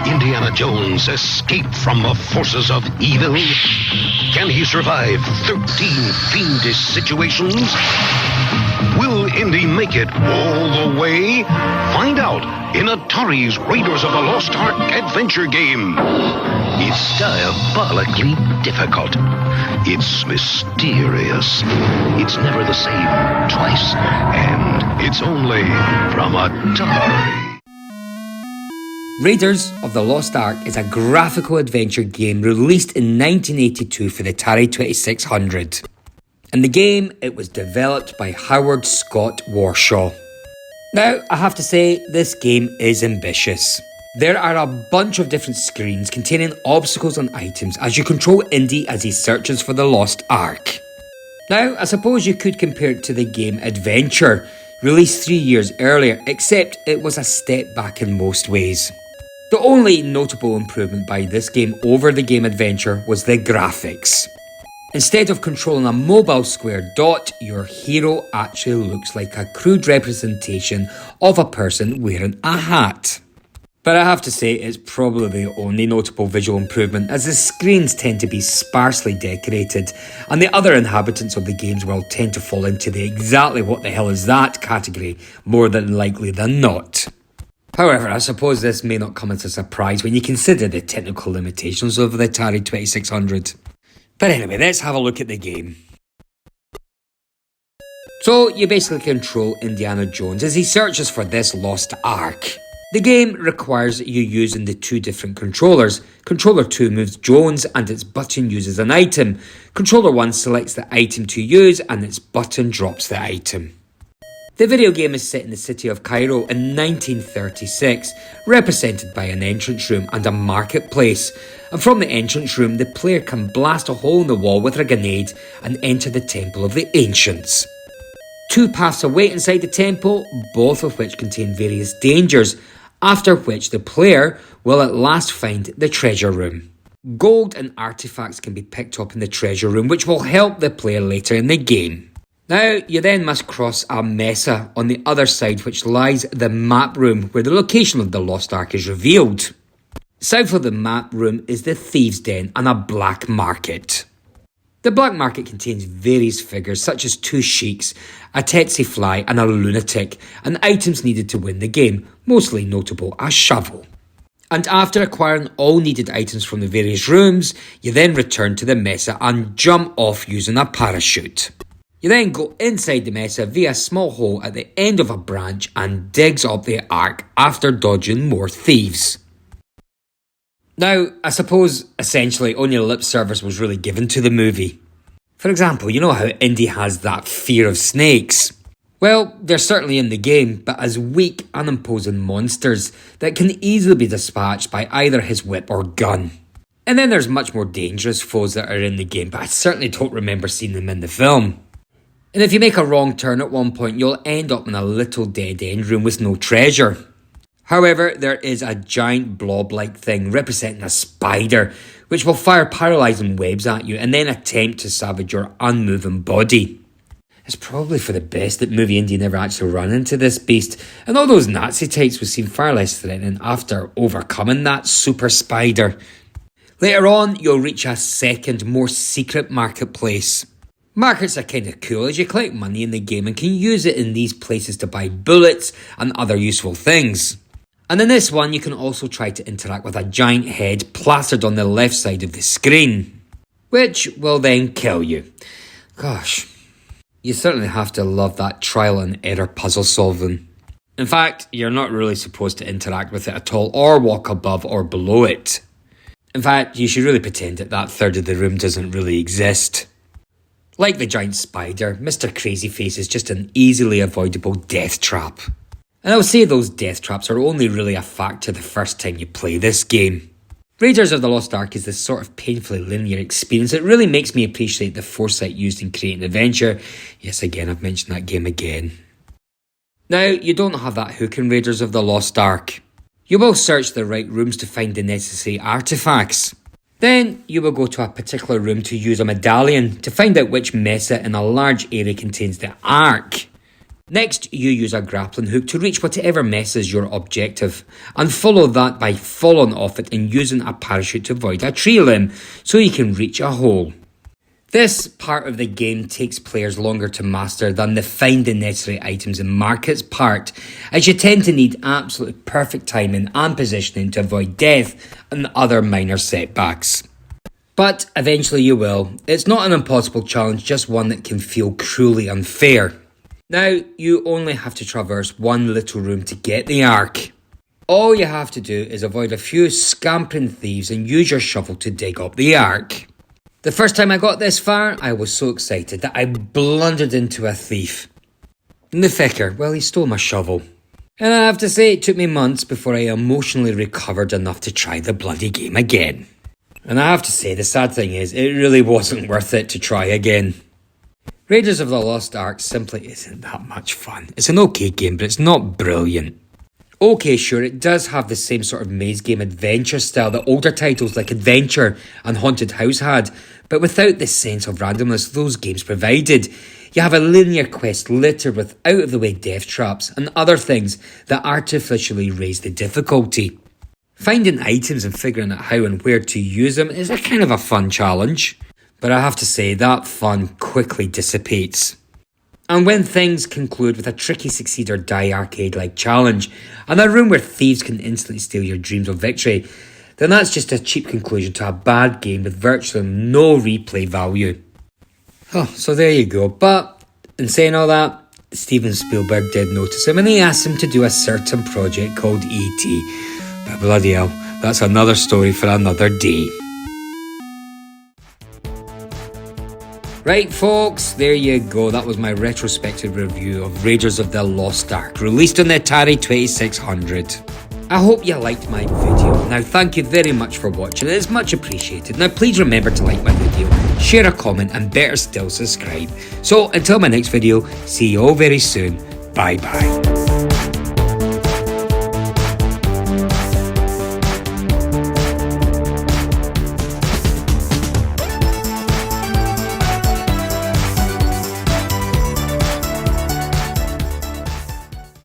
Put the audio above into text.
Indiana Jones escape from the forces of evil? Can he survive 13 fiendish situations? Will Indy make it all the way? Find out in Atari's Raiders of the Lost Ark adventure game. It's diabolically difficult. It's mysterious. It's never the same twice. And it's only from Atari. Raiders of the Lost Ark is a graphical adventure game released in 1982 for the Atari 2600. In the game, it was developed by Howard Scott Warshaw. Now, I have to say, this game is ambitious. There are a bunch of different screens containing obstacles and items as you control Indy as he searches for the Lost Ark. Now, I suppose you could compare it to the game Adventure, released 3 years earlier, except it was a step back in most ways. The only notable improvement by this game over the game Adventure was the graphics. Instead of controlling a mobile square dot, your hero actually looks like a crude representation of a person wearing a hat. But I have to say it's probably the only notable visual improvement, as the screens tend to be sparsely decorated and the other inhabitants of the game's world tend to fall into the exactly what the hell is that category more than likely than not. However, I suppose this may not come as a surprise when you consider the technical limitations of the Atari 2600. But anyway, let's have a look at the game. So, you basically control Indiana Jones as he searches for this Lost Ark. The game requires you using the two different controllers. Controller 2 moves Jones and its button uses an item. Controller 1 selects the item to use and its button drops the item. The video game is set in the city of Cairo in 1936, represented by an entrance room and a marketplace. And from the entrance room, the player can blast a hole in the wall with a grenade and enter the Temple of the Ancients. Two paths await inside the temple, both of which contain various dangers, after which the player will at last find the treasure room. Gold and artifacts can be picked up in the treasure room, which will help the player later in the game. Now, you then must cross a mesa on the other side, which lies the map room, where the location of the Lost Ark is revealed. South of the map room is the Thieves' Den and a black market. The black market contains various figures such as two sheiks, a tsetse fly and a lunatic, and items needed to win the game, mostly notable a shovel. And after acquiring all needed items from the various rooms, you then return to the mesa and jump off using a parachute. You then go inside the mesa via a small hole at the end of a branch and digs up the ark after dodging more thieves. Now, I suppose, essentially, only lip service was really given to the movie. For example, you know how Indy has that fear of snakes? Well, they're certainly in the game, but as weak, unimposing monsters that can easily be dispatched by either his whip or gun. And then there's much more dangerous foes that are in the game, but I certainly don't remember seeing them in the film. And if you make a wrong turn at one point, you'll end up in a little dead-end room with no treasure. However, there is a giant blob-like thing representing a spider, which will fire paralysing webs at you and then attempt to savage your unmoving body. It's probably for the best that movie Indy never actually ran into this beast, and all those Nazi types would seem far less threatening after overcoming that super spider. Later on, you'll reach a second, more secret marketplace. Markets are kind of cool as you collect money in the game and can use it in these places to buy bullets and other useful things. And in this one, you can also try to interact with a giant head plastered on the left side of the screen, which will then kill you. Gosh, you certainly have to love that trial and error puzzle solving. In fact, you're not really supposed to interact with it at all or walk above or below it. In fact, you should really pretend that that third of the room doesn't really exist. Like the giant spider, Mr. Crazyface is just an easily avoidable death trap. And I'll say those death traps are only really a factor the first time you play this game. Raiders of the Lost Ark is this sort of painfully linear experience that really makes me appreciate the foresight used in creating adventure. Yes, again, I've mentioned that game again. Now, you don't have that hook in Raiders of the Lost Ark. You will search the right rooms to find the necessary artifacts. Then you will go to a particular room to use a medallion to find out which mesa in a large area contains the Ark. Next, you use a grappling hook to reach whatever messes your objective, and follow that by falling off it and using a parachute to avoid a tree limb so you can reach a hole. This part of the game takes players longer to master than the find the necessary items and markets part, as you tend to need absolutely perfect timing and positioning to avoid death and other minor setbacks. But eventually you will. It's not an impossible challenge, just one that can feel cruelly unfair. Now, you only have to traverse one little room to get the Ark. All you have to do is avoid a few scampering thieves and use your shovel to dig up the Ark. The first time I got this far, I was so excited that I blundered into a thief. And the vicar, well, he stole my shovel. And I have to say, it took me months before I emotionally recovered enough to try the bloody game again. And I have to say, the sad thing is, it really wasn't worth it to try again. Raiders of the Lost Ark simply isn't that much fun. It's an okay game, but it's not brilliant. Okay, sure, it does have the same sort of maze game adventure style that older titles like Adventure and Haunted House had, but without the sense of randomness those games provided. You have a linear quest littered with out-of-the-way death traps and other things that artificially raise the difficulty. Finding items and figuring out how and where to use them is a kind of a fun challenge. But I have to say, that fun quickly dissipates. And when things conclude with a tricky succeed or die arcade-like challenge, and a room where thieves can instantly steal your dreams of victory, then that's just a cheap conclusion to a bad game with virtually no replay value. Oh, so there you go. But, in saying all that, Steven Spielberg did notice him and he asked him to do a certain project called E.T. But bloody hell, that's another story for another day. Right folks, there you go, that was my retrospective review of Raiders of the Lost Ark, released on the Atari 2600. I hope you liked my video. Now thank you very much for watching, it's much appreciated. Now please remember to like my video, share a comment and better still subscribe. So until my next video, see you all very soon, bye bye.